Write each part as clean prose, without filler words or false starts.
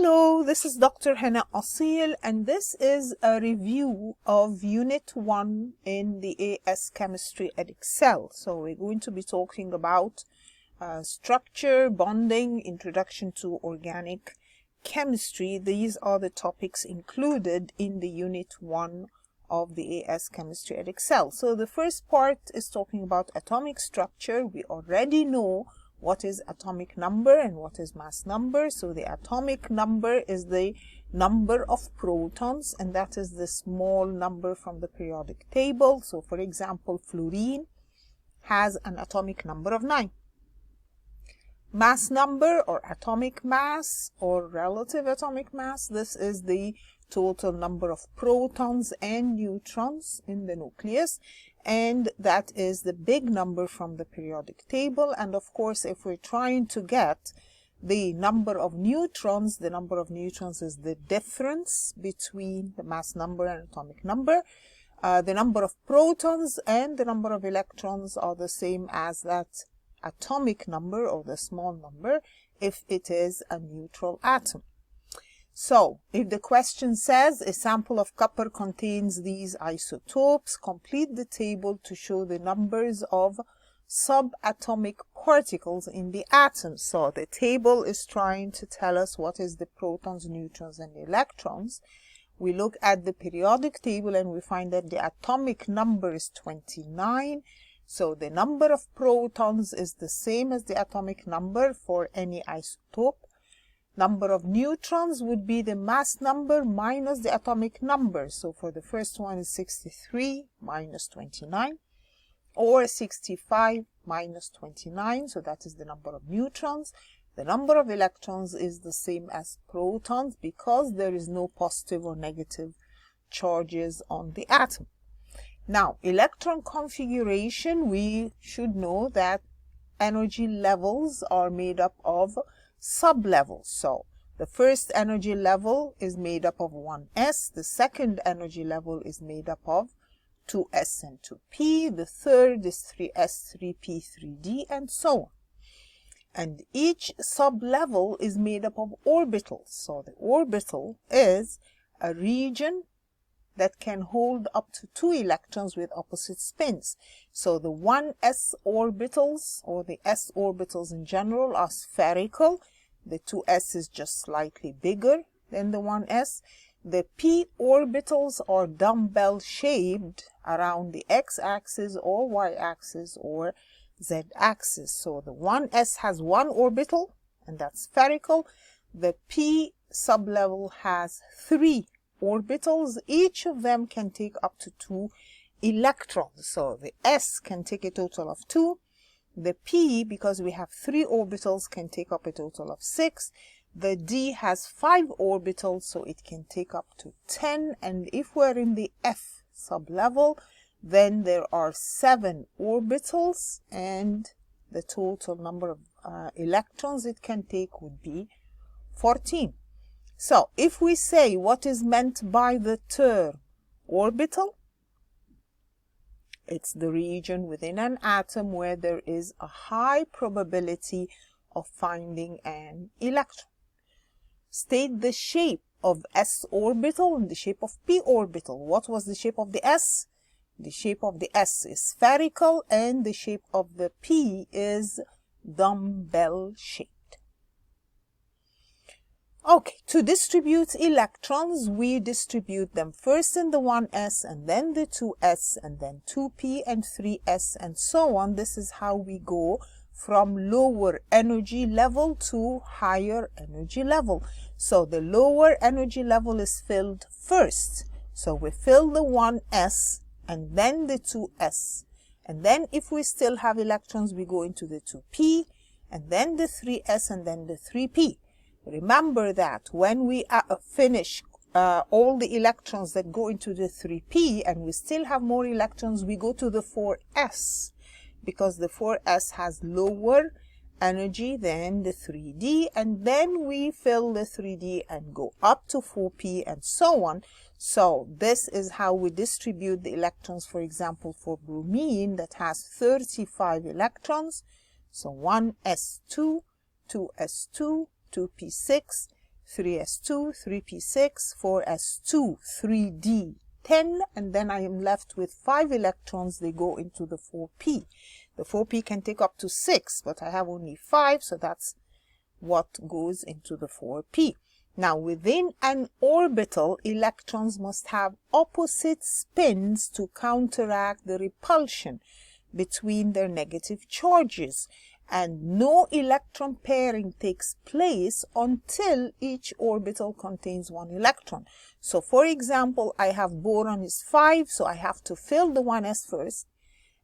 Hello, this is Dr. Hanaa Assil, and this is a review of Unit 1 in the AS Chemistry Edexcel. So we're going to be talking about structure, bonding, introduction to organic chemistry. These are the topics included in the Unit 1 of the AS Chemistry Edexcel. So the first part is talking about atomic structure. We already know what is atomic number and what is mass number. So the atomic number is the number of protons, and that is the small number from the periodic table. So for example, fluorine has an atomic number of 9. Mass number, or atomic mass, or relative atomic mass, this is the total number of protons and neutrons in the nucleus, and that is the big number from the periodic table. And of course, if we're trying to get the number of neutrons, the number of neutrons is the difference between the mass number and atomic number. The number of protons and the number of electrons are the same as that atomic number, or the small number, if it is a neutral atom. So, if the question says a sample of copper contains these isotopes, complete the table to show the numbers of subatomic particles in the atom. So, the table is trying to tell us what is the protons, neutrons, and electrons. We look at the periodic table and we find that the atomic number is 29. So, the number of protons is the same as the atomic number for any isotope. Number of neutrons would be the mass number minus the atomic number. So for the first one is 63 minus 29, or 65 minus 29. So that is the number of neutrons. The number of electrons is the same as protons because there is no positive or negative charges on the atom. Now, electron configuration, we should know that energy levels are made up of sublevels. So the first energy level is made up of 1s, the second energy level is made up of 2s and 2p, the third is 3s, 3p, 3d, and so on. And each sublevel is made up of orbitals. So the orbital is a region that can hold up to 2 electrons with opposite spins. So the 1s orbitals, or the s orbitals in general, are spherical. The 2s is just slightly bigger than the 1s. The p orbitals are dumbbell shaped around the x-axis or y-axis or z-axis. So the 1s has 1 orbital, and that's spherical. The p sublevel has 3 orbitals. Each of them can take up to 2 electrons. So the s can take a total of 2. The p, because we have 3 orbitals, can take up a total of 6. The d has 5 orbitals, so it can take up to 10. And if we're in the f sublevel, then there are 7 orbitals, and the total number of electrons it can take would be 14. So, if we say what is meant by the term orbital, it's the region within an atom where there is a high probability of finding an electron. State the shape of s orbital and the shape of p orbital. What was the shape of the s? The shape of the s is spherical, and the shape of the p is dumbbell shaped. Okay, to distribute electrons, we distribute them first in the 1s, and then the 2s, and then 2p and 3s, and so on. This is how we go from lower energy level to higher energy level. So the lower energy level is filled first. So we fill the 1s and then the 2s. And then if we still have electrons, we go into the 2p, and then the 3s, and then the 3p. Remember that when we finish all the electrons that go into the 3p and we still have more electrons, we go to the 4s, because the 4s has lower energy than the 3d, and then we fill the 3d and go up to 4p and so on. So this is how we distribute the electrons, for example, for bromine that has 35 electrons. So 1s2, 2s2, 2p6, 3s2, 3p6, 4s2, 3d10, and then I am left with 5 electrons. They go into the 4p. The 4p can take up to 6, but I have only 5, so that's what goes into the 4p. Now, within an orbital, electrons must have opposite spins to counteract the repulsion between their negative charges, and no electron pairing takes place until each orbital contains 1 electron. So, for example, I have boron is 5, so I have to fill the 1s first,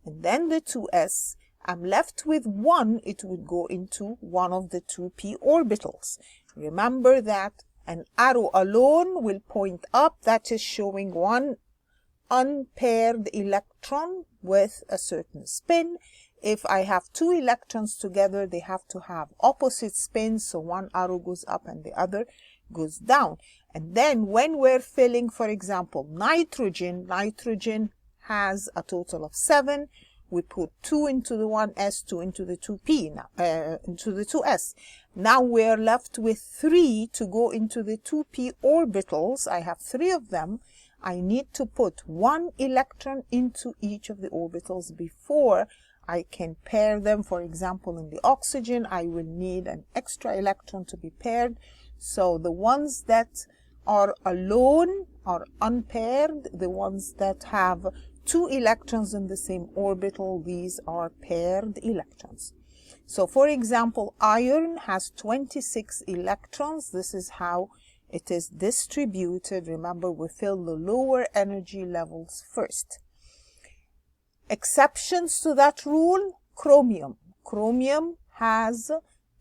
and then the 2s. I'm left with 1, it would go into one of the 2p orbitals. Remember that an arrow alone will point up, that is showing 1 unpaired electron with a certain spin. If I have 2 electrons together, they have to have opposite spins, so one arrow goes up and the other goes down. And then when we're filling, for example, nitrogen has a total of 7. We put 2 into the 1s, 2 into the 2p, into the 2s. Now we're left with 3 to go into the 2p orbitals. I have 3 of them. I need to put 1 electron into each of the orbitals before I can pair them. For example, in the oxygen, I will need an extra electron to be paired. So the ones that are alone are unpaired. The ones that have 2 electrons in the same orbital, these are paired electrons. So, for example, iron has 26 electrons. This is how it is distributed. Remember, we fill the lower energy levels first. Exceptions to that rule: chromium. Chromium has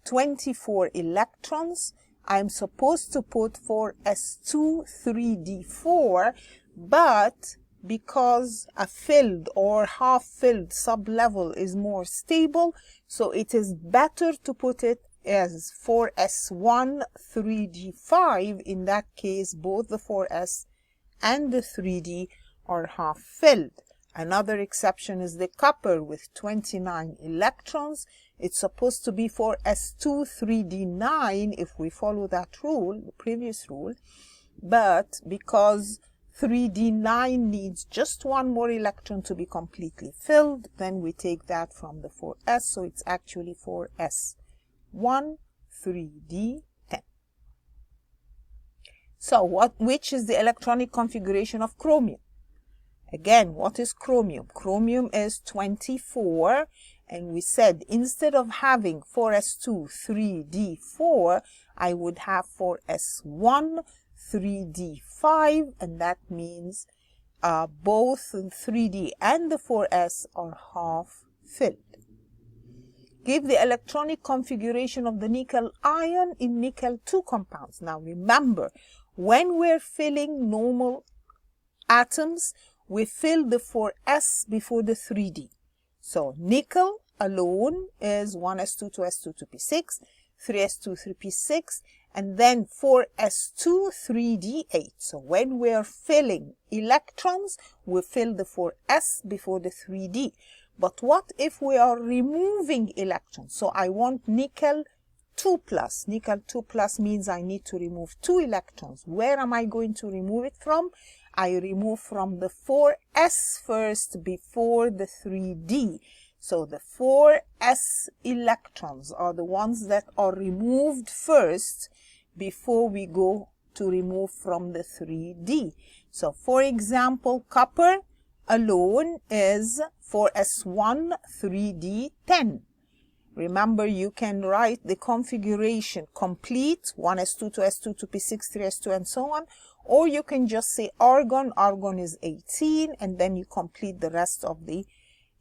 24 electrons. I'm supposed to put 4s2, 3d4, but because a filled or half-filled sublevel is more stable, so it is better to put it as 4s1, 3d5. In that case, both the 4s and the 3d are half-filled. Another exception is the copper with 29 electrons. It's supposed to be 4s2, 3d9 if we follow that rule, the previous rule, but because 3d9 needs just 1 more electron to be completely filled, then we take that from the 4s, so it's actually 4s1, 3d10. So which is the electronic configuration of chromium? Again, what is chromium? Chromium is 24, and we said instead of having 4s2, 3d4, I would have 4s1, 3d5, and that means both 3d and the 4s are half filled. Give the electronic configuration of the nickel ion in nickel 2 compounds. Now remember, when we're filling normal atoms, we fill the 4s before the 3d. So nickel alone is 1s2, 2s2, 2p6, 3s2, 3p6, and then 4s2, 3d8. So when we are filling electrons, we fill the 4s before the 3d. But what if we are removing electrons? So I want nickel 2+. Nickel 2+ means I need to remove 2 electrons. Where am I going to remove it from? I remove from the 4s first before the 3d. So the 4s electrons are the ones that are removed first before we go to remove from the 3d. So for example, copper alone is 4s1, 3d10. Remember, you can write the configuration complete, 1s2, 2s2, 2p6, 3s2, and so on. Or you can just say argon. Argon is 18, and then you complete the rest of the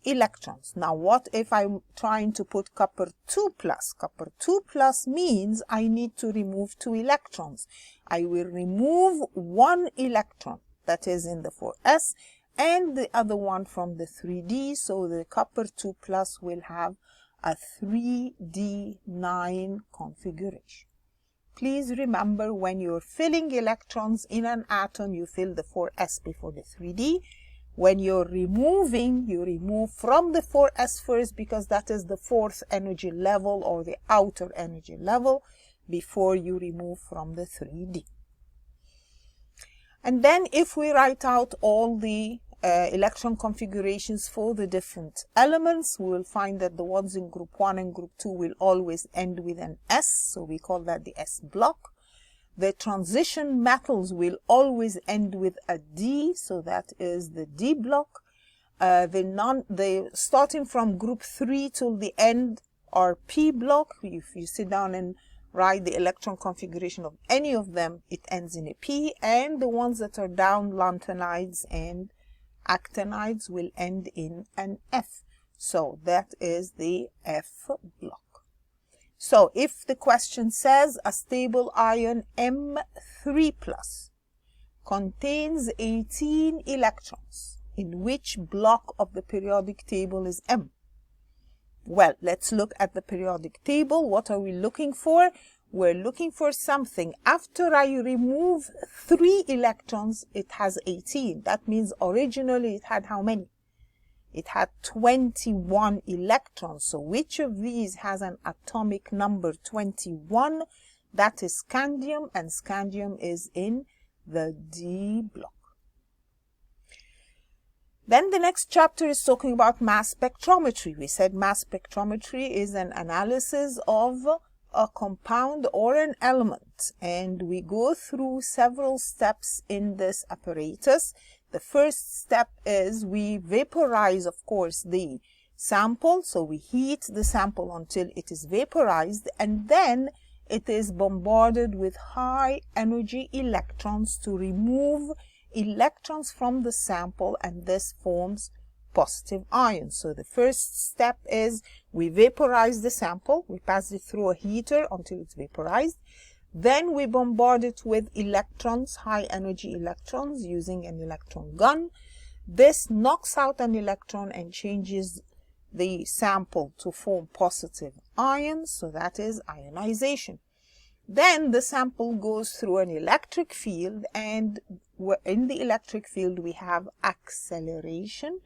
electrons. Now, what if I'm trying to put copper 2+? Copper 2+ means I need to remove 2 electrons. I will remove 1 electron that is in the 4s and the other one from the 3d. So the copper 2+ will have a 3d9 configuration. Please remember, when you're filling electrons in an atom, you fill the 4s before the 3d. When you're removing, you remove from the 4s first because that is the 4th energy level or the outer energy level. before you remove from the 3D. And then if we write out all the electron configurations for the different elements, we will find that the ones in group 1 and group 2 will always end with an S, so we call that the S block. The transition metals will always end with a D, so that is the D block. Starting from group 3 till the end are P block. If you sit down and write the electron configuration of any of them, it ends in a P, and the ones that are down, lanthanides and actinides, will end in an F. So that is the F block. So if the question says a stable ion M3+ contains 18 electrons, in which block of the periodic table is M? Well, let's look at the periodic table. What are we looking for? We're looking for something. After I remove 3 electrons, it has 18. That means originally it had how many? It had 21 electrons. So which of these has an atomic number 21? That is scandium, and scandium is in the D block. Then the next chapter is talking about mass spectrometry. We said mass spectrometry is an analysis of a compound or an element, and we go through several steps in this apparatus. The first step is we vaporize, of course, the sample. So we heat the sample until it is vaporized, and then it is bombarded with high energy electrons to remove electrons from the sample, and this forms positive ions. So the first step is we vaporize the sample, we pass it through a heater until it's vaporized, then we bombard it with electrons, high energy electrons, using an electron gun. This knocks out an electron and changes the sample to form positive ions, so that is ionization. Then the sample goes through an electric field, and in the electric field we have acceleration.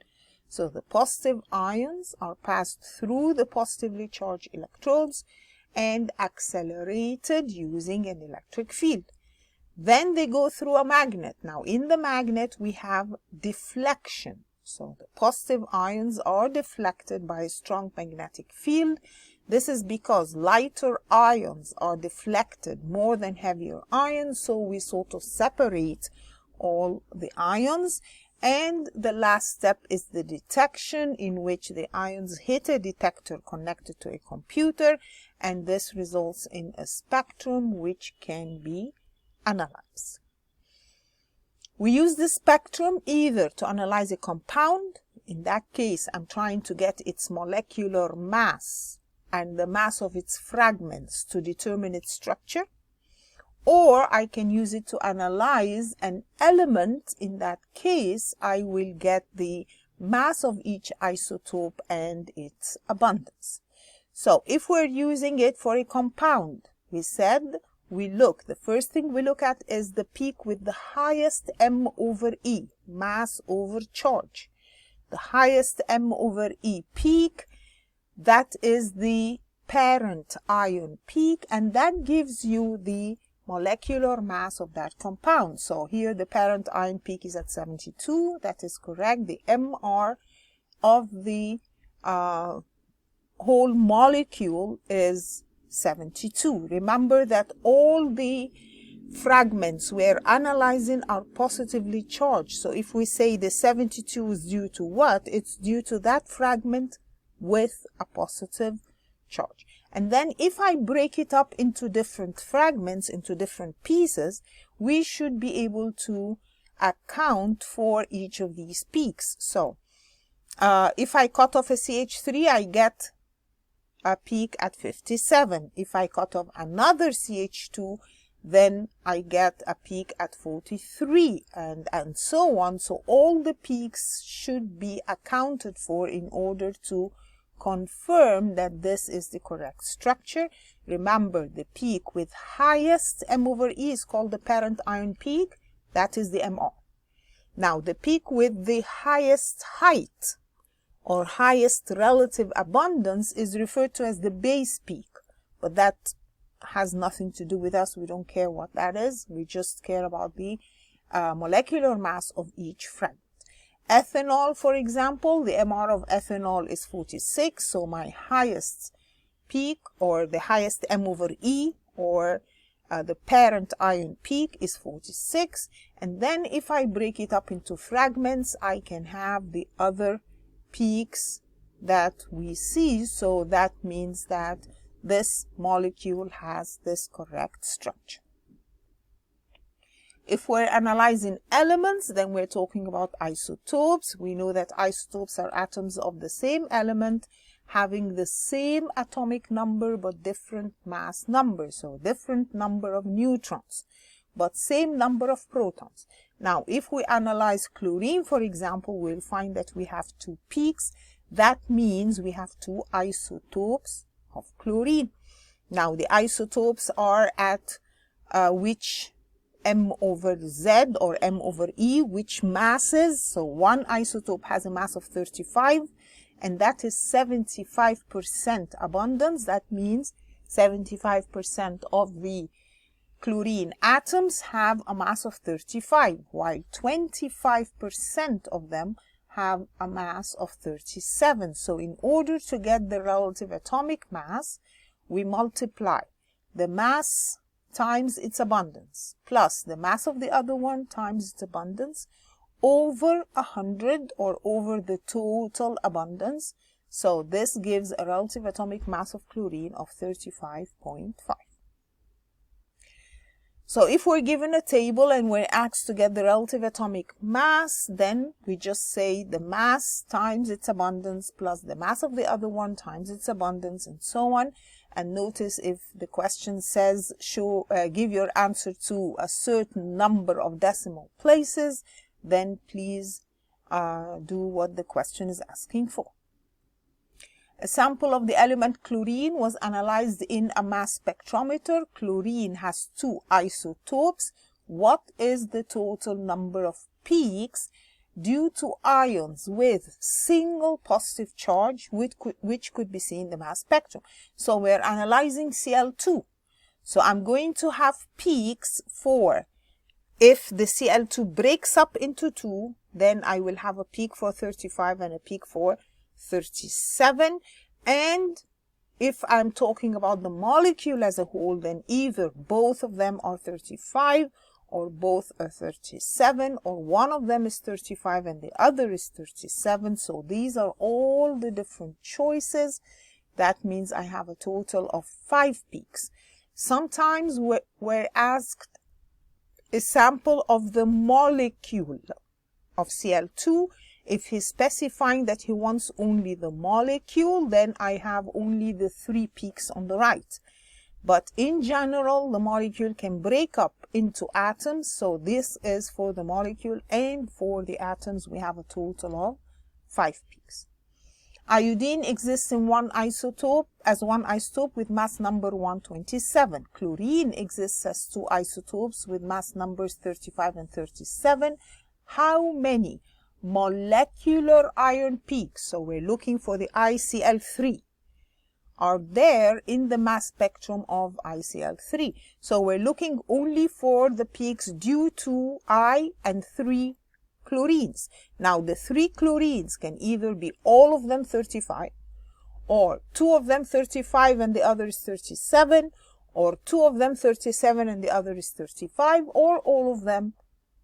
So the positive ions are passed through the positively charged electrodes and accelerated using an electric field. Then they go through a magnet. Now in the magnet we have deflection. So the positive ions are deflected by a strong magnetic field. This is because lighter ions are deflected more than heavier ions, so we sort of separate all the ions. And the last step is the detection, in which the ions hit a detector connected to a computer, and this results in a spectrum which can be analyzed. We use the spectrum either to analyze a compound. In that case, I'm trying to get its molecular mass and the mass of its fragments to determine its structure, or I can use it to analyze an element. In that case, I will get the mass of each isotope and its abundance. So if we're using it for a compound, we said the first thing we look at is the peak with the highest M/E, mass over charge. The highest M/E peak, that is the parent ion peak, and that gives you the molecular mass of that compound. So here the parent ion peak is at 72. That is correct. The MR of the whole molecule is 72. Remember that all the fragments we're analyzing are positively charged. So if we say the 72 is due to what? It's due to that fragment with a positive charge. And then if I break it up into different fragments, into different pieces, we should be able to account for each of these peaks. So if I cut off a CH3, I get a peak at 57. If I cut off another CH2, then I get a peak at 43, and so on. So all the peaks should be accounted for in order to confirm that this is the correct structure. Remember, the peak with highest M/E is called the parent ion peak. That is the MR. Now, the peak with the highest height or highest relative abundance is referred to as the base peak, but that has nothing to do with us. We don't care what that is. We just care about the molecular mass of each fragment. Ethanol, for example, the MR of ethanol is 46. So my highest peak, or the highest M over E, or the parent ion peak, is 46. And then if I break it up into fragments, I can have the other peaks that we see. So that means that this molecule has this correct structure. If we're analyzing elements, then we're talking about isotopes. We know that isotopes are atoms of the same element having the same atomic number but different mass number. So different number of neutrons but same number of protons. Now if we analyze chlorine, for example, we'll find that we have two peaks. That means we have two isotopes of chlorine. Now the isotopes are at which M over Z or M over E, which masses. So one isotope has a mass of 35, and that is 75% abundance. That means 75% of the chlorine atoms have a mass of 35, while 25% of them have a mass of 37. So in order to get the relative atomic mass, we multiply the mass times its abundance plus the mass of the other one times its abundance over 100, or over the total abundance. So this gives a relative atomic mass of chlorine of 35.5. So if we're given a table and we're asked to get the relative atomic mass, then we just say the mass times its abundance plus the mass of the other one times its abundance, and so on. And notice if the question says give your answer to a certain number of decimal places, then please do what the question is asking for. A sample of the element chlorine was analyzed in a mass spectrometer. Chlorine has two isotopes. What is the total number of peaks due to ions with single positive charge, which could be seen in the mass spectrum? So we're analyzing Cl2. So I'm going to have peaks for, if the Cl2 breaks up into two, then I will have a peak for 35 and a peak for 37. And if I'm talking about the molecule as a whole, then either both of them are 35 or both are 37, or one of them is 35 and the other is 37. So these are all the different choices. That means I have a total of 5 peaks. Sometimes we're asked a sample of the molecule of Cl2. If he's specifying that he wants only the molecule, then I have only the 3 peaks on the right. But in general, the molecule can break up into atoms. So this is for the molecule, and for the atoms we have a total of 5 peaks. Iodine exists in one isotope with mass number 127. Chlorine exists as 2 isotopes with mass numbers 35 and 37. How many molecular ion peaks, so we're looking for the ICl3, are there in the mass spectrum of ICl3? So we're looking only for the peaks due to I and 3 chlorines. Now the 3 chlorines can either be all of them 35, or 2 of them 35 and the other is 37, or 2 of them 37 and the other is 35, or all of them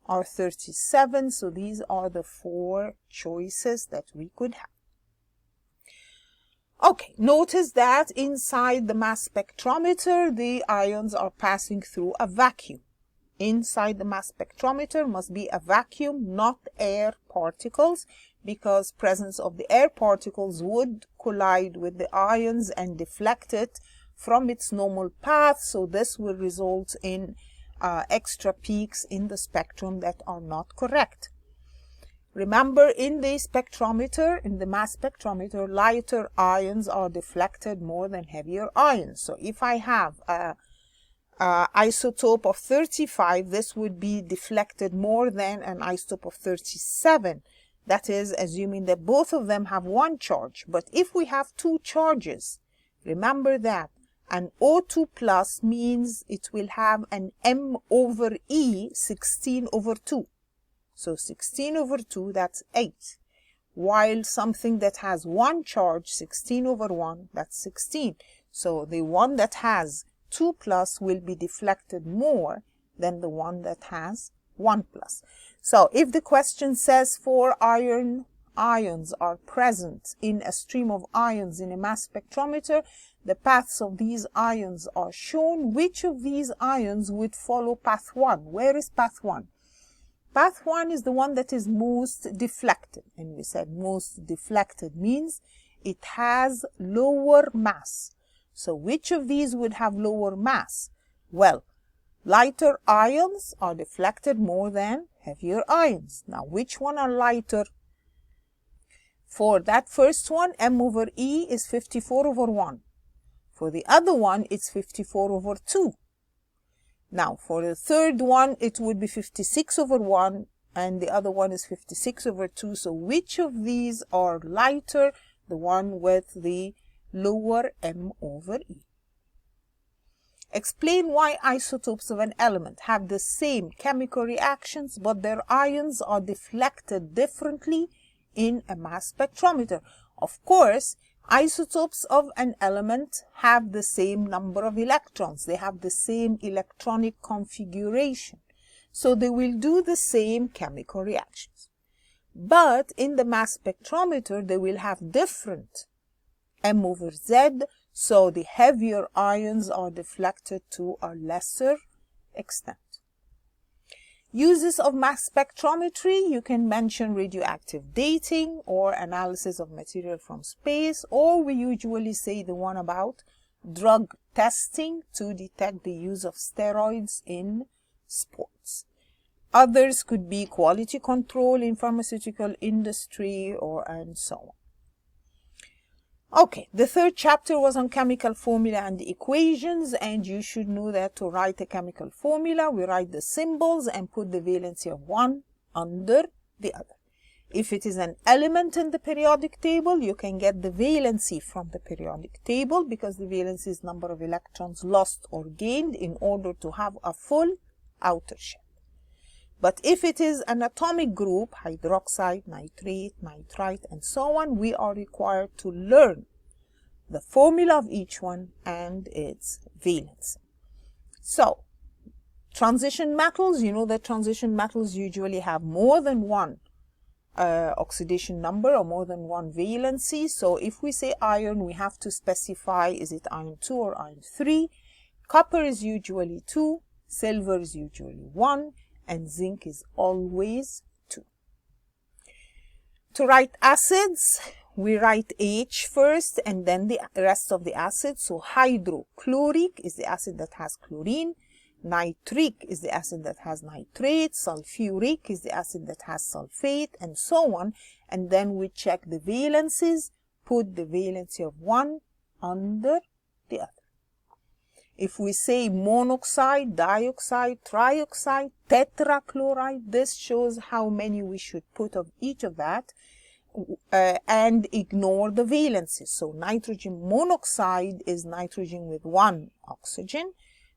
are 37. So these are the 4 choices that we could have. Okay, notice that inside the mass spectrometer, the ions are passing through a vacuum. Inside the mass spectrometer must be a vacuum, not air particles, because presence of the air particles would collide with the ions and deflect it from its normal path. So this will result in extra peaks in the spectrum that are not correct. Remember, in the spectrometer, in the mass spectrometer, lighter ions are deflected more than heavier ions. So if I have a isotope of 35, this would be deflected more than an isotope of 37. That is, assuming that both of them have 1 charge. But if we have 2 charges, remember that And O2 plus means it will have an M over E 16 over 2. So 16 over 2, that's 8. While something that has one charge, 16 over 1, that's 16. So the one that has 2 plus will be deflected more than the one that has 1 plus. So if the question says 4 ions are present in a stream of ions in a mass spectrometer, the paths of these ions are shown. Which of these ions would follow path 1? Where is path 1? Path 1 is the one that is most deflected. And we said most deflected means it has lower mass. So which of these would have lower mass? Well, lighter ions are deflected more than heavier ions. Now, which one are lighter? For that first one, M over E is 54 over 1. For the other one, it's 54 over 2. Now, for the third one, it would be 56 over 1, and the other one is 56 over 2. So which of these are lighter? The one with the lower M over E. Explain why isotopes of an element have the same chemical reactions, but their ions are deflected differently in a mass spectrometer. Of course, isotopes of an element have the same number of electrons. They have the same electronic configuration. So they will do the same chemical reactions. But in the mass spectrometer, they will have different M over Z. So the heavier ions are deflected to a lesser extent. Uses of mass spectrometry, you can mention radioactive dating or analysis of material from space, or we usually say the one about drug testing to detect the use of steroids in sports. Others could be quality control in pharmaceutical industry and so on. Okay, the third chapter was on chemical formula and equations, and you should know that to write a chemical formula, we write the symbols and put the valency of one under the other. If it is an element in the periodic table, you can get the valency from the periodic table because the valency is number of electrons lost or gained in order to have a full outer shell. But if it is an atomic group, hydroxide, nitrate, nitrite, and so on, we are required to learn the formula of each one and its valence. So, transition metals, you know that transition metals usually have more than one oxidation number or more than one valency. So if we say iron, we have to specify, is it iron 2 or iron 3? Copper is usually 2, silver is usually 1, and zinc is always 2. To write acids, we write H first and then the rest of the acids. So hydrochloric is the acid that has chlorine, nitric is the acid that has nitrate, sulfuric is the acid that has sulfate, and so on. And then we check the valencies, put the valency of one under the other. If we say monoxide, dioxide, trioxide, tetrachloride, this shows how many we should put of each of that and ignore the valencies. So nitrogen monoxide is nitrogen with 1 oxygen,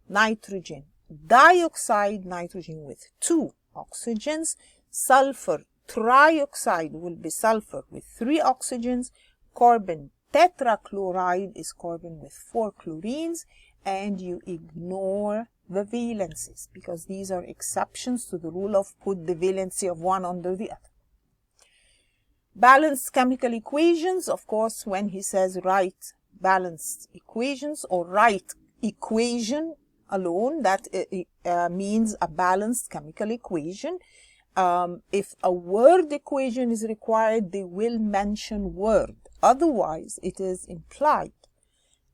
nitrogen dioxide, nitrogen with 2 oxygens, sulfur trioxide will be sulfur with 3 oxygens, carbon tetrachloride is carbon with 4 chlorines, and you ignore the valencies because these are exceptions to the rule of put the valency of one under the other. Balanced chemical equations, of course, when he says write balanced equations or write equation alone, that means a balanced chemical equation. If a word equation is required, they will mention word. Otherwise, it is implied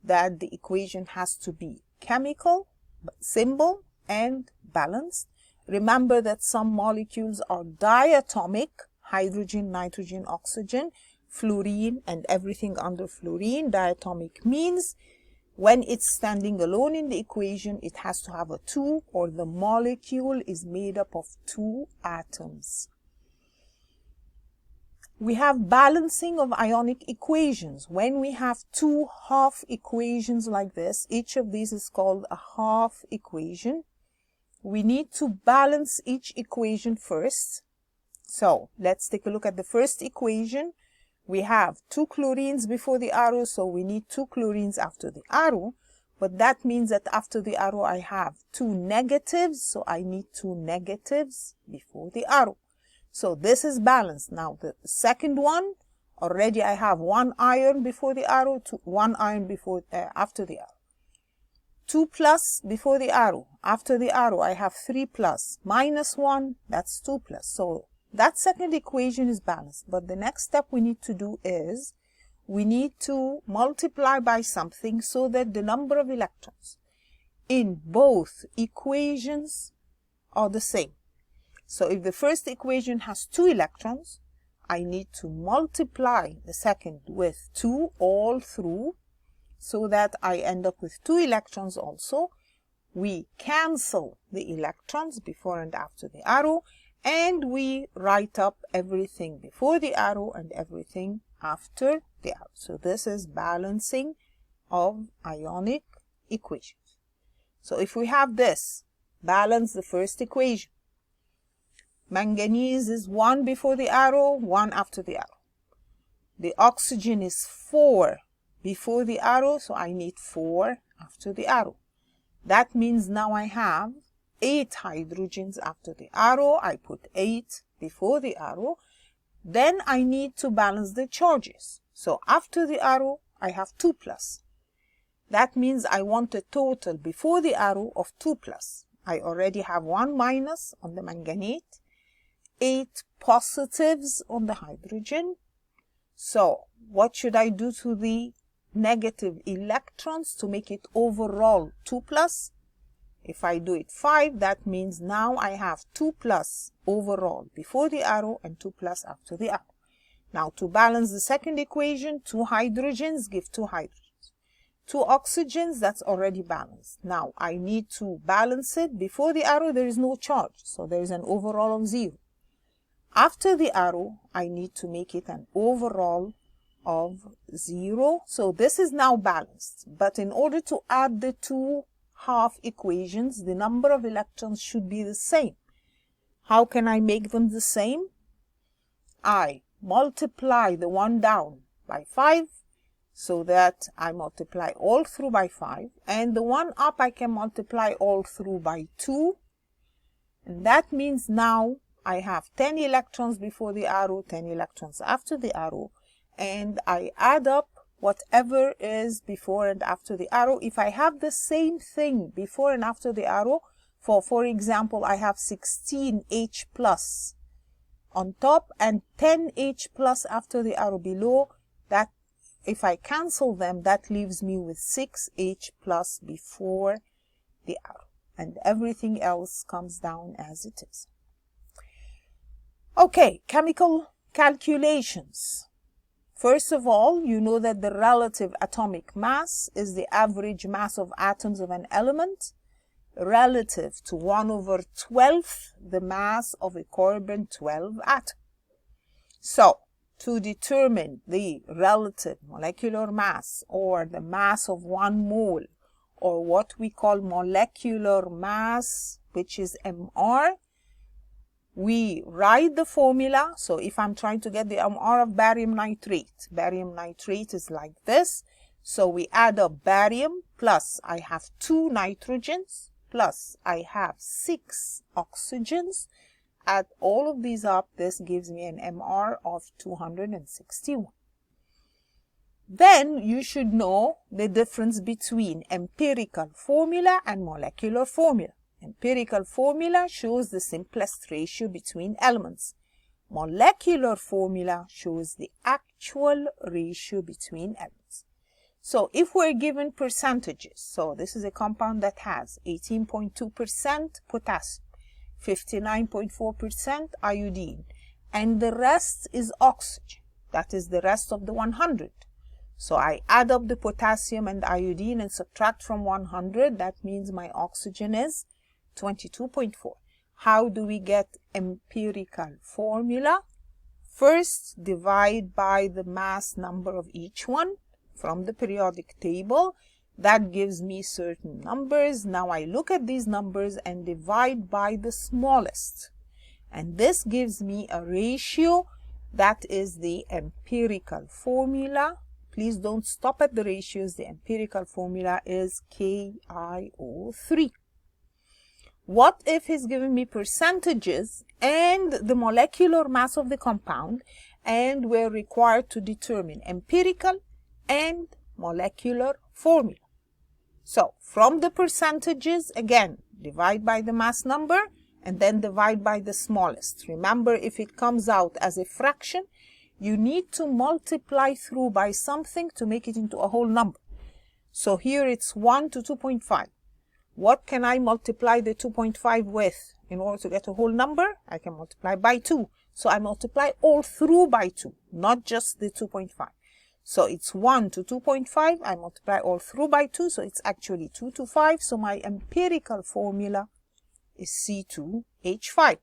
that the equation has to be chemical, symbol, and balanced. Remember that some molecules are diatomic, hydrogen, nitrogen, oxygen, fluorine, and everything under fluorine. Diatomic means when it's standing alone in the equation, it has to have a 2, or the molecule is made up of 2 atoms. We have balancing of ionic equations. When we have two half equations like this, each of these is called a half equation. We need to balance each equation first. So let's take a look at the first equation. We have two chlorines before the arrow, so we need two chlorines after the arrow. But that means that after the arrow I have two negatives, so I need two negatives before the arrow. So this is balanced. Now the second one, already I have one iron before the arrow, one iron before after the arrow. 2 plus before the arrow. After the arrow I have 3 plus. Minus 1, that's 2 plus. So that second equation is balanced. But the next step we need to do is we need to multiply by something so that the number of electrons in both equations are the same. So if the first equation has 2 electrons, I need to multiply the second with 2 all through so that I end up with 2 electrons also. We cancel the electrons before and after the arrow, and we write up everything before the arrow and everything after the arrow. So this is balancing of ionic equations. So if we have this, balance the first equation. Manganese is 1 before the arrow, 1 after the arrow. The oxygen is 4 before the arrow, so I need 4 after the arrow. That means now I have 8 hydrogens after the arrow. I put 8 before the arrow. Then I need to balance the charges. So after the arrow, I have 2 plus. That means I want a total before the arrow of 2 plus. I already have 1 minus on the manganate, 8 positives on the hydrogen. So what should I do to the negative electrons to make it overall 2 plus? If I do it 5, that means now I have 2 plus overall before the arrow and 2 plus after the arrow. Now to balance the second equation, 2 hydrogens give 2 hydrogens. 2 oxygens, that's already balanced. Now I need to balance it. Before the arrow there is no charge, so there is an overall of 0. After the arrow, I need to make it an overall of 0. So this is now balanced. But in order to add the two half equations, the number of electrons should be the same. How can I make them the same? I multiply the one down by 5, so that I multiply all through by 5. And the one up I can multiply all through by 2. And that means now I have 10 electrons before the arrow, 10 electrons after the arrow, and I add up whatever is before and after the arrow. If I have the same thing before and after the arrow, for example, I have 16H plus on top and 10H plus after the arrow below, that if I cancel them, that leaves me with 6H plus before the arrow, and everything else comes down as it is. Okay, chemical calculations. First of all, you know that the relative atomic mass is the average mass of atoms of an element relative to 1/12 the mass of a carbon-12 atom. So, to determine the relative molecular mass, or the mass of 1 mole, or what we call molecular mass, which is MR, we write the formula. So if I'm trying to get the MR of barium nitrate is like this. So we add up barium plus I have 2 nitrogens plus I have 6 oxygens. Add all of these up, this gives me an MR of 261. Then you should know the difference between empirical formula and molecular formula. Empirical formula shows the simplest ratio between elements. Molecular formula shows the actual ratio between elements. So if we're given percentages, so this is a compound that has 18.2% potassium, 59.4% iodine, and the rest is oxygen. That is the rest of the 100. So I add up the potassium and iodine and subtract from 100. That means my oxygen is 22.4. How do we get empirical formula? First, divide by the mass number of each one from the periodic table. That gives me certain numbers. Now I look at these numbers and divide by the smallest. And this gives me a ratio. That is the empirical formula. Please don't stop at the ratios. The empirical formula is KiO3. What if he's given me percentages and the molecular mass of the compound, and we're required to determine empirical and molecular formula? So from the percentages, again, divide by the mass number and then divide by the smallest. Remember, if it comes out as a fraction, you need to multiply through by something to make it into a whole number. So here it's 1 to 2.5. What can I multiply the 2.5 with in order to get a whole number? I can multiply by 2. So I multiply all through by 2, not just the 2.5. So it's 1 to 2.5. I multiply all through by 2. So it's actually 2 to 5. So my empirical formula is C2H5.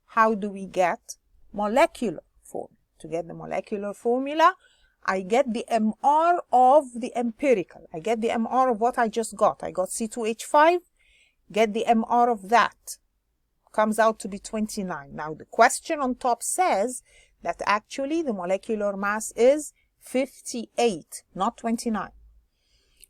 How do we get molecular formula? To get the molecular formula, I get the MR of the empirical. I get the MR of what I just got. I got C2H5. Get the MR of that. Comes out to be 29. Now the question on top says that actually the molecular mass is 58, not 29.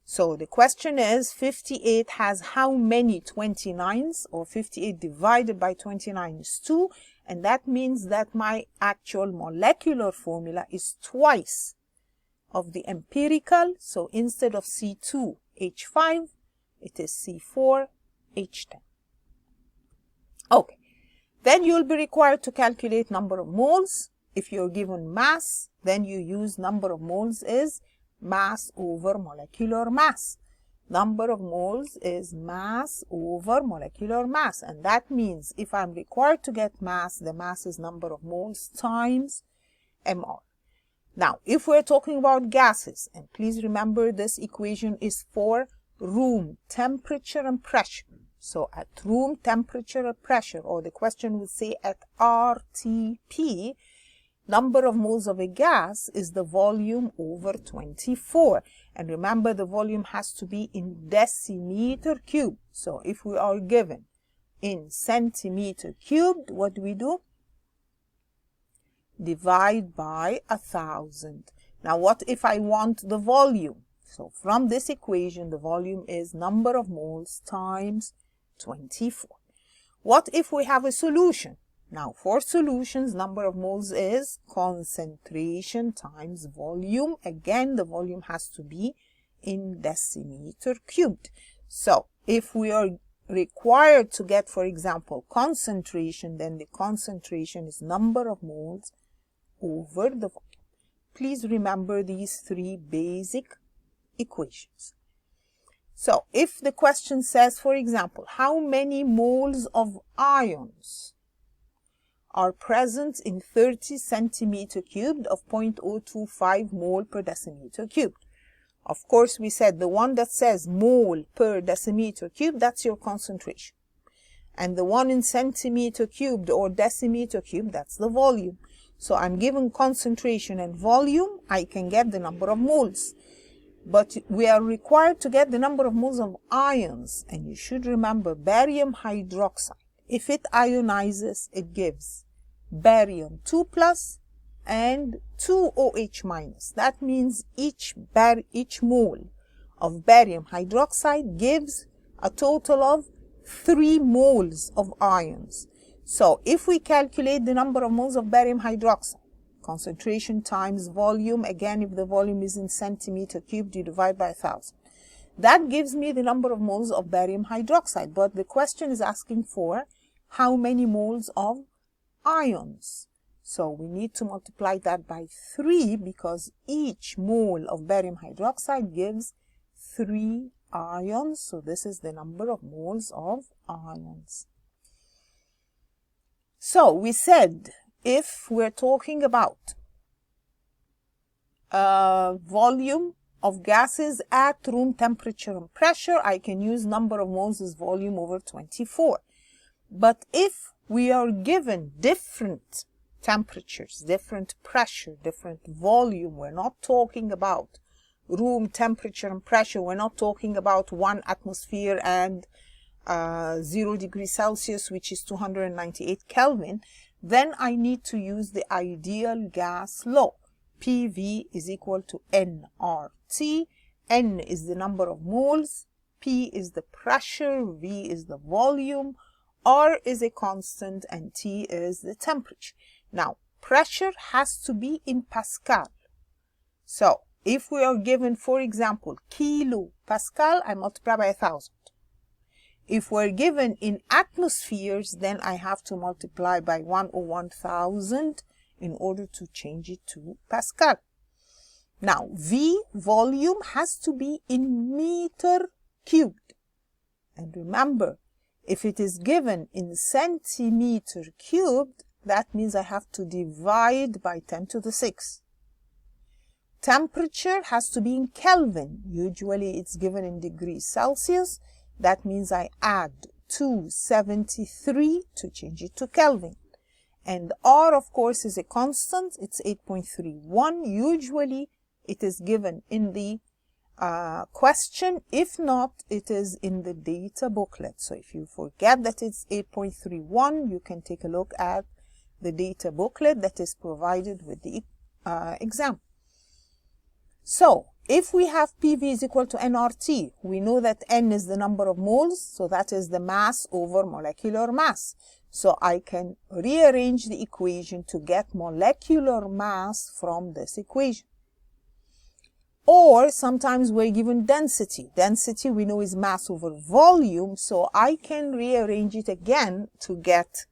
So the question is, 58 has how many 29s? Or 58 divided by 29 is 2. And that means that my actual molecular formula is twice of the empirical. So instead of C2H5, it is C4H10. Okay. Then you'll be required to calculate number of moles. If you're given mass, then you use number of moles is mass over molecular mass. Number of moles is mass over molecular mass. And that means if I'm required to get mass, the mass is number of moles times MR. Now, if we're talking about gases, and please remember this equation is for room temperature and pressure. So at room temperature and pressure, or the question would say at RTP, number of moles of a gas is the volume over 24. And remember, the volume has to be in decimeter cubed. So if we are given in centimeter cubed, what do? Divide by 1,000. Now, what if I want the volume? So from this equation, the volume is number of moles times 24. What if we have a solution? Now, for solutions, number of moles is concentration times volume. Again, the volume has to be in decimeter cubed. So, if we are required to get, for example, concentration, then the concentration is number of moles over the volume. Please remember these three basic equations. So, if the question says, for example, how many moles of ions are present in 30 centimeter cubed of 0.025 mole per decimeter cubed. Of course, we said the one that says mole per decimeter cubed, that's your concentration. And the one in centimeter cubed or decimeter cubed, that's the volume. So I'm given concentration and volume, I can get the number of moles. But we are required to get the number of moles of ions. And you should remember barium hydroxide. If it ionizes, it gives barium 2 plus and 2 OH minus. That means each mole of barium hydroxide gives a total of 3 moles of ions. So if we calculate the number of moles of barium hydroxide, concentration times volume, again if the volume is in centimeter cubed, you divide by 1,000. That gives me the number of moles of barium hydroxide, but the question is asking for how many moles of ions. So we need to multiply that by 3 because each mole of barium hydroxide gives 3 ions. So this is the number of moles of ions. So we said if we're talking about volume of gases at room temperature and pressure, I can use number of moles as volume over 24. But if we are given different temperatures, different pressure, different volume. We're not talking about room temperature and pressure. We're not talking about 1 atmosphere and 0 degrees Celsius, which is 298 Kelvin. Then I need to use the ideal gas law. PV is equal to nRT. N is the number of moles, P is the pressure, V is the volume, R is a constant, and T is the temperature. Now, pressure has to be in Pascal. So, if we are given, for example, kilo Pascal, I multiply by 1,000. If we're given in atmospheres, then I have to multiply by 101,000 in order to change it to Pascal. Now, V, volume, has to be in meter cubed. And remember, if it is given in centimeter cubed, that means I have to divide by 10 to the 6. Temperature has to be in Kelvin. Usually it's given in degrees Celsius. That means I add 273 to change it to Kelvin. And R, of course, is a constant. It's 8.31. Usually it is given in the question. If not, it is in the data booklet. So if you forget that it's 8.31, you can take a look at the data booklet that is provided with the exam. So if we have PV is equal to nRT, we know that N is the number of moles, so that is the mass over molecular mass. So I can rearrange the equation to get molecular mass from this equation. Or sometimes we're given density. Density we know is mass over volume, so I can rearrange it again to get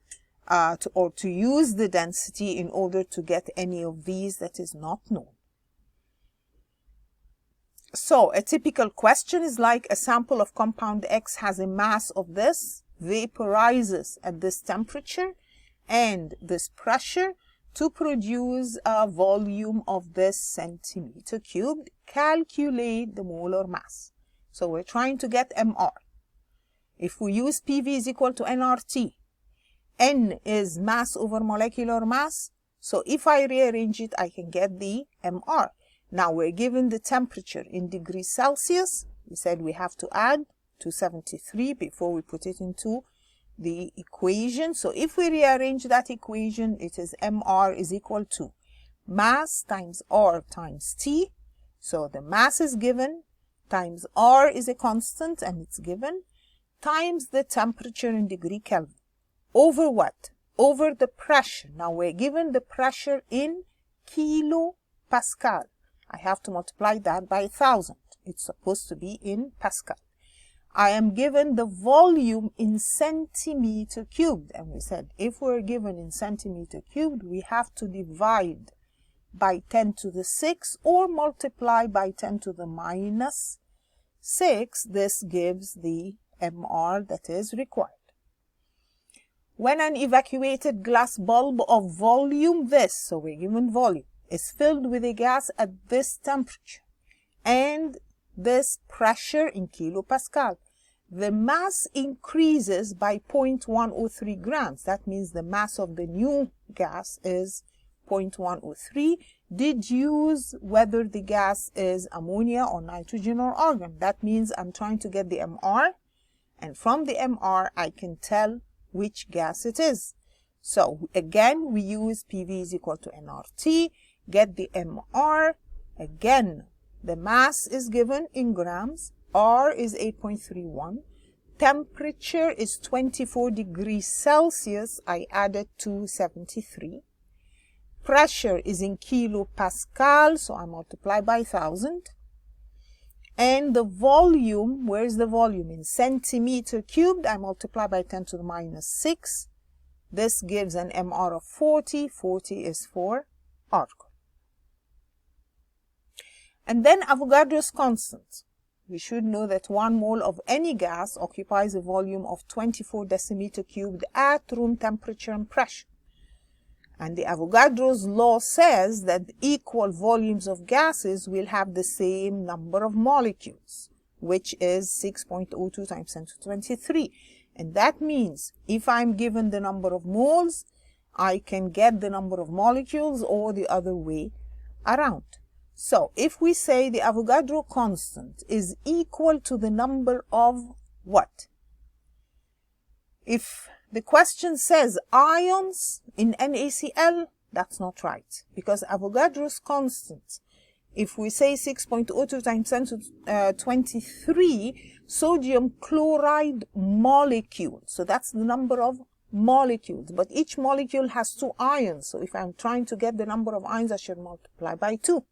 to use the density in order to get any of these that is not known. So a typical question is like a sample of compound X has a mass of this, vaporizes at this temperature and this pressure to produce a volume of this centimeter cubed. Calculate the molar mass. So we're trying to get MR. If we use PV is equal to nRT, N is mass over molecular mass. So if I rearrange it, I can get the MR. Now we're given the temperature in degrees Celsius. We said we have to add 273 before we put it into the equation. So if we rearrange that equation, it is MR is equal to mass times R times T. So the mass is given, times R is a constant and it's given, times the temperature in degree Kelvin. Over what? Over the pressure. Now we're given the pressure in kilo Pascal. I have to multiply that by 1,000. It's supposed to be in Pascal. I am given the volume in centimeter cubed. And we said if we're given in centimeter cubed, we have to divide by 10 to the 6 or multiply by 10 to the minus 6. This gives the MR that is required. When an evacuated glass bulb of volume this, so we're given volume, is filled with a gas at this temperature and this pressure in kilopascal, the mass increases by 0.103 grams. That means the mass of the new gas is 0.103. Deduce whether the gas is ammonia or nitrogen or argon. That means I'm trying to get the MR, and from the MR I can tell which gas it is. So again, we use PV is equal to nRT, get the MR. Again, the mass is given in grams, R is 8.31, temperature is 24 degrees Celsius, I added 273, pressure is in kilopascal, so I multiply by 1,000, and the volume, where is the volume? In centimeter cubed, I multiply by 10 to the minus 6. This gives an MR of 40. 40 is for argon. And then Avogadro's constant. We should know that 1 mole of any gas occupies a volume of 24 decimeter cubed at room temperature and pressure. And the Avogadro's law says that equal volumes of gases will have the same number of molecules, which is 6.02 times 10 to 23. And that means if I'm given the number of moles, I can get the number of molecules, or the other way around. So if we say the Avogadro constant is equal to the number of what? If the question says ions in NaCl, that's not right, because Avogadro's constant, if we say 6.02 times 10 to 23 sodium chloride molecules, so that's the number of molecules, but each molecule has 2 ions, so if I'm trying to get the number of ions, I should multiply by 2.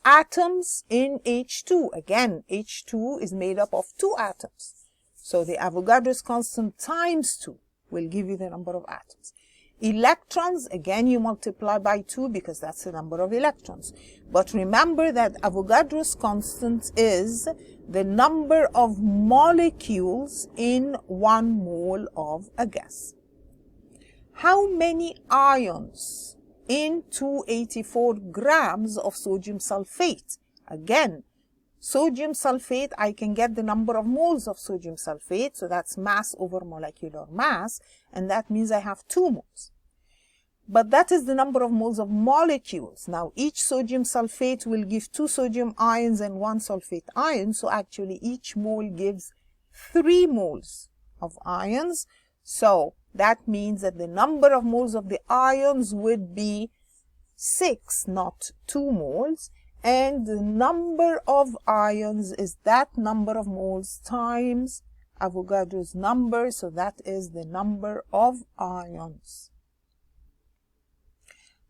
Atoms in H2, again, H2 is made up of 2 atoms, so the Avogadro's constant times 2 will give you the number of atoms. Electrons, again, you multiply by 2 because that's the number of electrons. But remember that Avogadro's constant is the number of molecules in 1 mole of a gas. How many ions in 284 grams of sodium sulfate? Again, sodium sulfate, I can get the number of moles of sodium sulfate, so that's mass over molecular mass, and that means I have 2 moles. But that is the number of moles of molecules. Now, each sodium sulfate will give 2 sodium ions and 1 sulfate ion, so actually each mole gives 3 moles of ions. So that means that the number of moles of the ions would be 6, not 2 moles. And the number of ions is that number of moles times Avogadro's number, so that is the number of ions.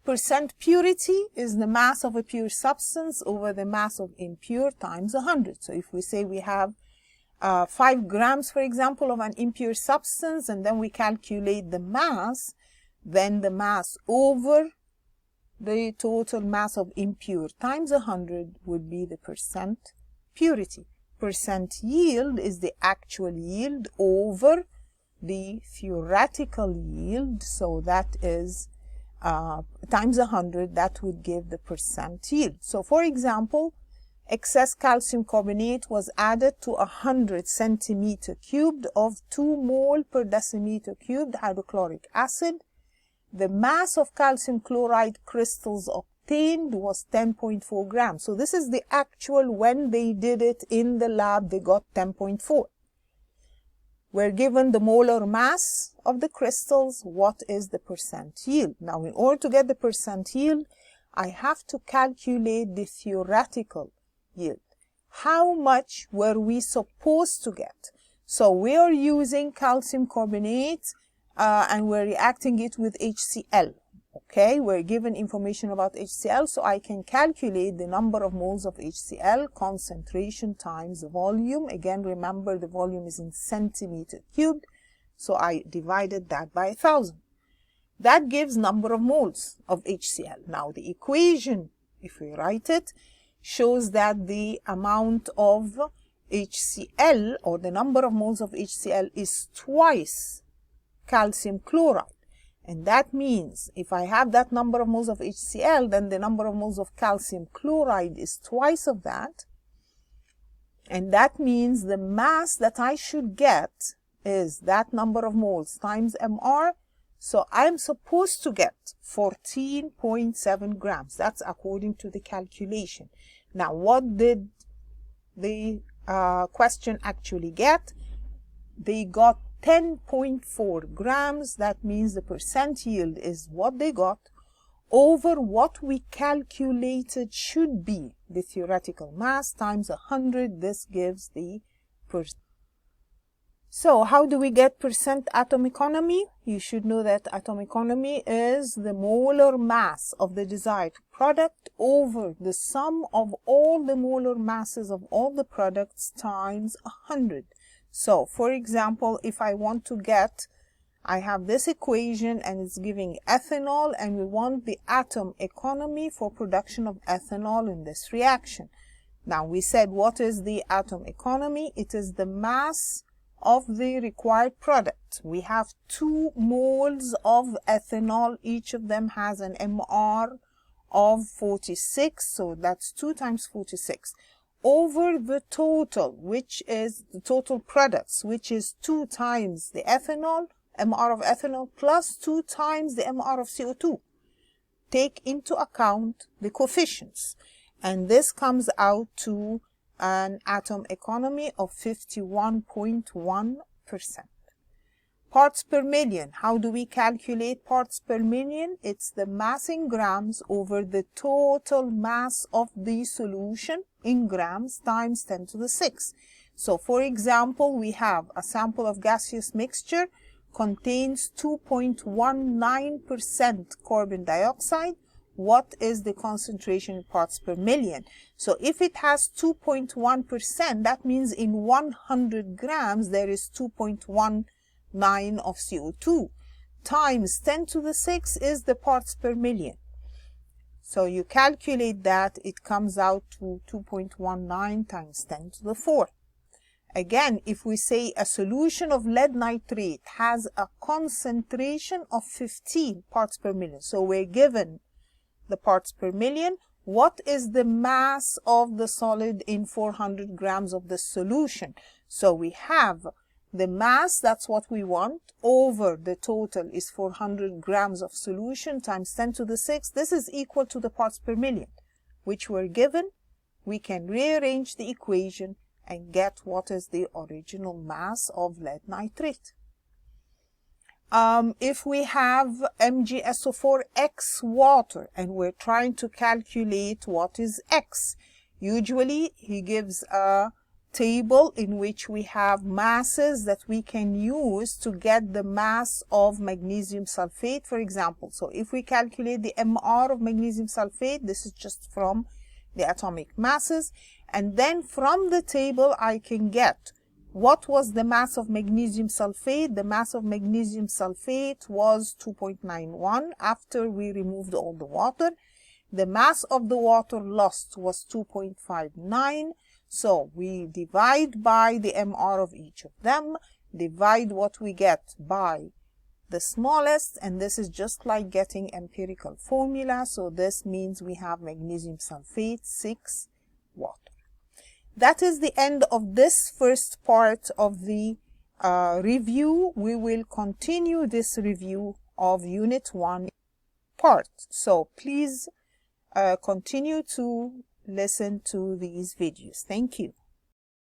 Percent purity is the mass of a pure substance over the mass of impure times 100. So if we say we have 5 grams, for example, of an impure substance, and then we calculate the mass, then the mass over the total mass of impure times 100 would be the percent purity. Percent yield is the actual yield over the theoretical yield, so that is times 100, that would give the percent yield. So for example, excess calcium carbonate was added to 100 centimeter cubed of 2 mole per decimeter cubed hydrochloric acid. The mass of calcium chloride crystals obtained was 10.4 grams. So this is the actual, when they did it in the lab, they got 10.4. We're given the molar mass of the crystals. What is the percent yield? Now, in order to get the percent yield, I have to calculate the theoretical yield. How much were we supposed to get? So we are using calcium carbonate and we're reacting it with HCl. Okay, we're given information about HCl, so I can calculate the number of moles of HCl, concentration times the volume. Again, remember the volume is in centimeter cubed, so I divided that by 1,000. That gives number of moles of HCl. Now the equation, if we write it, shows that the amount of HCl, or the number of moles of HCl, is twice calcium chloride. And that means if I have that number of moles of HCl, then the number of moles of calcium chloride is twice of that. And that means the mass that I should get is that number of moles times mR. So I'm supposed to get 14.7 grams. That's according to the calculation. Now, what did the question actually get? They got 10.4 grams. That means the percent yield is what they got over what we calculated should be the theoretical mass times 100. This gives the percent. So how do we get percent atom economy? You should know that atom economy is the molar mass of the desired product over the sum of all the molar masses of all the products times 100. So, for example, if I want to get, I have this equation and it's giving ethanol, and we want the atom economy for production of ethanol in this reaction. Now, we said, what is the atom economy? It is the mass of the required product. We have 2 moles of ethanol. Each of them has an MR of 46, so that's 2 times 46. Over the total, which is the total products, which is 2 times the ethanol, MR of ethanol plus 2 times the MR of CO2. Take into account the coefficients, and this comes out to an atom economy of 51.1%. Parts per million. How do we calculate parts per million? It's the mass in grams over the total mass of the solution in grams times 10 to the 6. So for example, we have a sample of gaseous mixture contains 2.19% carbon dioxide. What is the concentration in parts per million? So if it has 2.1%, that means in 100 grams there is 2.19 of CO2 times 10 to the 6 is the parts per million. So you calculate that, it comes out to 2.19 times 10 to the 4. Again, if we say a solution of lead nitrate has a concentration of 15 parts per million, so we're given the parts per million, what is the mass of the solid in 400 grams of the solution? So we have the mass, that's what we want, over the total is 400 grams of solution times 10 to the 6. This is equal to the parts per million, which were given. We can rearrange the equation and get what is the original mass of lead nitrate. If we have MgSO4 X water and we're trying to calculate what is X, usually he gives a table in which we have masses that we can use to get the mass of magnesium sulfate, for example. So if we calculate the MR of magnesium sulfate, this is just from the atomic masses, and then from the table I can get what was the mass of magnesium sulfate. The mass of magnesium sulfate was 2.91 after we removed all the water. The mass of the water lost was 2.59. So we divide by the MR of each of them, divide what we get by the smallest, and this is just like getting empirical formula. So this means we have magnesium sulfate 6 water. That is the end of this first part of the review. We will continue this review of Unit 1 part. So please continue to listen to these videos. Thank you.